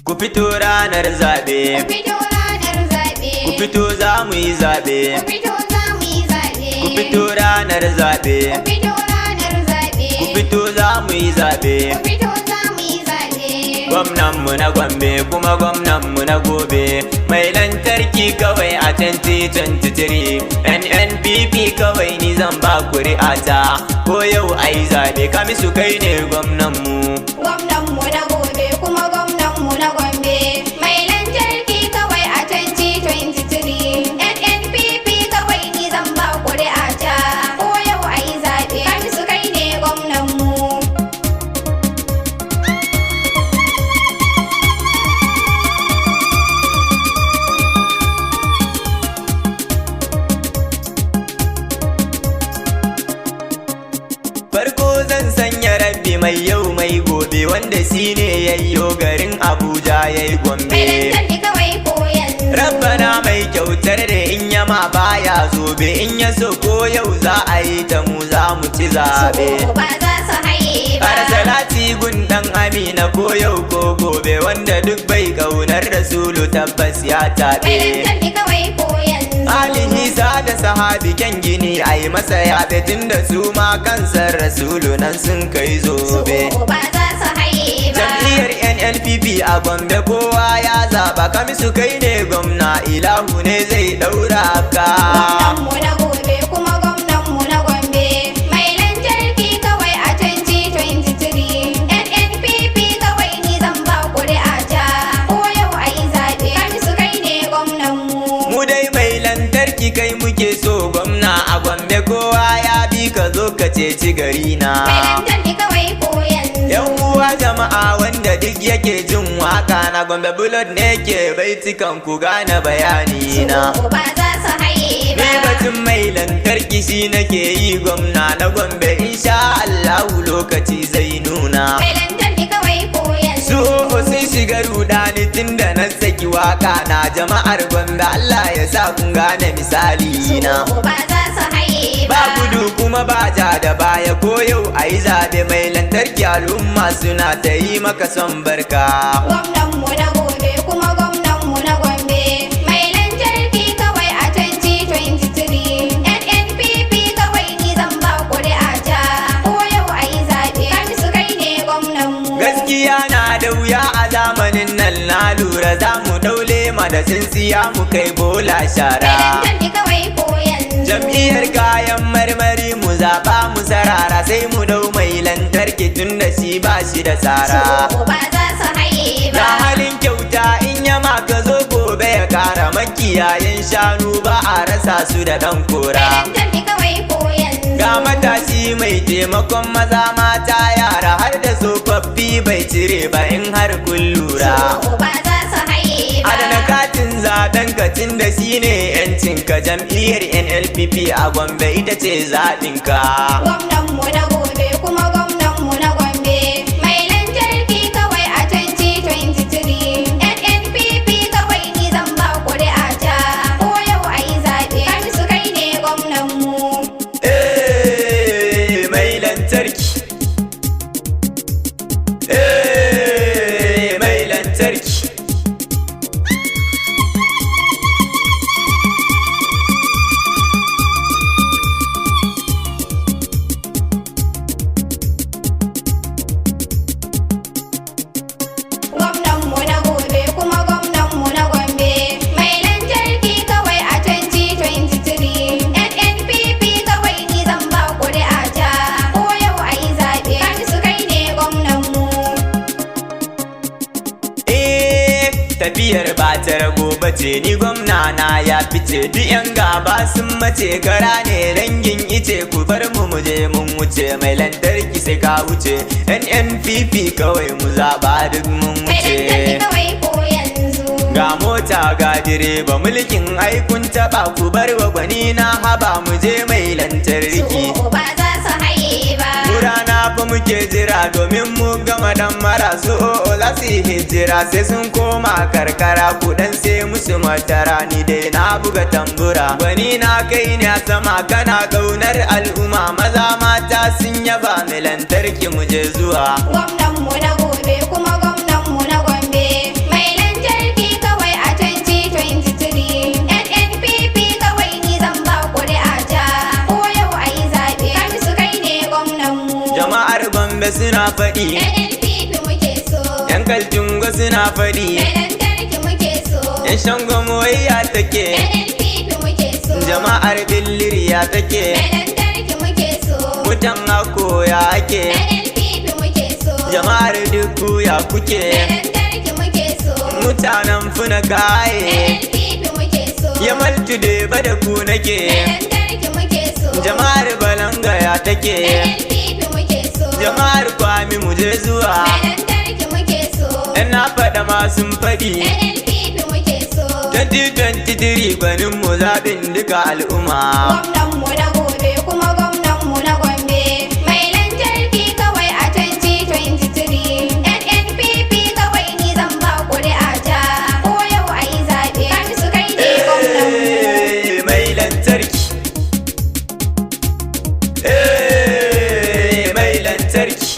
Ku fito ranar zaɓe. Ku fito ranar zaɓe. Ku fito za mu yi zaɓe. Ku fito za mu yi zaɓe. Ku fito ranar zaɓe. Ku fito ranar zaɓe. Ku fito za mu yi zaɓe. Ku fito za mu yi zaɓe. Gwamnanmu na Gombe kuma gwamnanmu na gobe. Mai lantarki kawai a 2023. NNPP kawai ni zan ba kuri'ata. Ko yau a yi zaɓe Kamisu kai ne gwamnanmu. Gwamnanmu na gobe kuma gwamnanmu na Gombe. Mai lantarki kawai a 2023. NNPP kawai ni zan ba kuri'ata. Ko yau a yi zaɓe Kamisu kai ne gwamnanmu. Farko zan sanya rabbi mai yau mai gobe wanda shine yayyo garin Abuja yayi Gombe. Mai lantarki kawai ko yanzu. Rabbana mai kyautar da in yama baya zobe in ya so ko yau za a yi ta mu za mu ci zabe. Ba za su haye ba. Har salati gun dan Amina ko yau ko gobe wanda duk bai kaunar Rasulu tabbas ya Mai tabe. lantarki kawai ko yanzu. Ali Isa da sahabi kyan gini a yi masa yaɓe tun da su ma kansar Rasulu nan sun kai zobe. Ba za su haye ba. Jam'iyyar NNPP a Gombe kowa ya zaɓa Kamisu kai ne gwamna ilahu ne zai ɗaura ka. Gwamnanmu na gobe kuma gwamnanmu na Gombe. Mai lantarki kawai a 2023. NNPP kawai ni zan ba kuri'ata. Ko yau a yi zaɓe Kamisu kai ne gwamnanmu. Mu dai mai lantarki kai muke so gwamna a Gombe kowa ya bi ka zo ka ceci gari na. Mai lantarki kawai ko yanzu. Yan uwa jama'a wanda duk yake jin waka na Gombe Blood ne ke baitukan ku gane bayani na. Ba za su haye ba. Ni batun mai lantarki shi nake yi gwamna na Gombe insha Allahu lokaci zai nuna. Mai lantarki kawai ko yanzu. Su sun shiga rudani tun da na saki waka na jama'ar Gombe Allah ya sa kun gane misali na. Ba za su haye Ba ba. gudu kuma ba ja da baya ko yau a yi zaɓe mai lantarki al'umma suna ta yi maka son barka. Gwamnanmu na gobe kuma gwamnanmu na Gombe. Mai lantarki kawai a 2023. NNPP kawai ni zan ba kuri'ata. Ko yau a yi zaɓe Kamisu kai ne gwamnanmu. Gaskiya na da wuya a zamanin nan na lura za mu daule ma da tsintsiya mu kai bola Mai shara. lantarki kawai ko yanzu. Jam'iyyar kayan marmari mu zaɓa mu sarara sai mu dau mai lantarki tun da shi ba shi da tsara. Ba za su haye Ga ba. halin kyauta in yama ka zo gobe ya kara makiyayin shanu ba a rasa su da ɗan Mai kora. lantarki kawai ko yanzu. Ga matashi mai taimakon maza mata yara har da tsofaffi bai cire ba in har kun lura. Ba za su haye ba. Adana katin zaɓen katin da shi ne ‘yancinka jam'iyyar NLPP a Gombe ita ce zaɓinka. Gwamnanmu na gobe kuma gwamnanmu na Gombe. Mai lantarki kawai a 2023. NNPP kawai ni zan ba kuri'ata. Ko yau a yi zaɓe Kamisu kai ne gwamnanmu. Mai lantarki. Mai lantarki. Gwamnanmu na gobe kuma gwamnanmu na Gombe. Mai lantarki kawai a 2023. NNPP kawai ni zan ba kuri'ata. Ko yau a yi zaɓe Kamisu kai ne gwamnanmu. Tafiyar ba ta rago bace ni gwamna na ya fice duk yan gaba sun mace gara ne rangin ice ku bar mu muje mun wuce mai lantarki sai ka wuce NNPP kawai mu zaba duk mun Mai lantarki wuce. kawai ko yanzu. Ga mota ga direba mulkin aikun taba ku bar wa gwani na haba mu je mai lantarki. Ba za su haye ba. Rana fa muke jira domin mu gama dan marasu o'o za su yi hijira sai sun koma karkara kudan sai musu matara ni dai na buga tambura gwani na kai ne a sama kana kaunar al'umma maza mata sun yaba mai lantarki mu je zuwa. Gwamnanmu na gobe kuma gwamnanmu na Gombe. Mai kaltungo suna faɗi, mai lantarki muke so. yan shangon wayya take, NNPP muke so. jama'ar billiriya take, mai lantarki muke so. mutan hako ya ake, NNPP muke so. jama'ar duku ya kuke, mai lantarki muke so. mutanen funa gaye, NNPP muke so. ya maltu da bada ku nake, mai lantarki muke so. jama'ar balanga ya take, NNPP muke so. jama'ar kwami muje zuwa, mai lantarki muke so. yan na faɗa ma sun faɗi, NNPP muke so. 2023 gwanin mu zaɓin duka al'umma. Gwamnanmu na gobe kuma gwamnanmu na Gombe. Mai lantarki kawai a 2023. NNPP kawai ni zan ba ƙuri'ata. Ko yau a yi zaɓe, Kamisu kai ne gwamnanmu. Mai lantarki. Mai lantarki.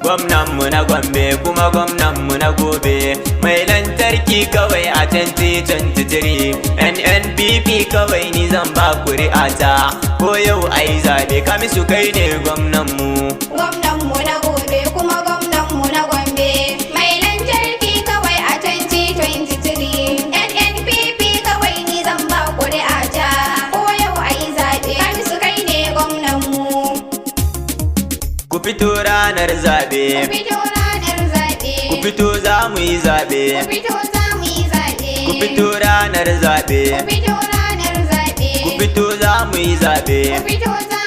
Gwamnanmu na Gombe kuma gwamnanmu na gobe. Mai lantarki kawai a 2023. NNPP kawai ni zan ba ƙuri'ata. Ko yau a yi zaɓe, Kamisu kai ne gwamnanmu. Gwamnanmu na gobe kuma gwamnanmu na Gombe. Mai lantarki kawai a 2023. NNPP kawai ni zan ba ƙuri'ata. Ko yau a yi zaɓe, Kamisu kai ne gwamnanmu. Ku fito ranar zaɓe. Ku fito ranar zaɓe. Ku fito za mu yi zaɓe. Ku fito za mu yi zaɓe. Ku fito ranar zaɓe. Ku fito ranar zaɓe. Ku fito za mu yi zaɓe. Ku fito za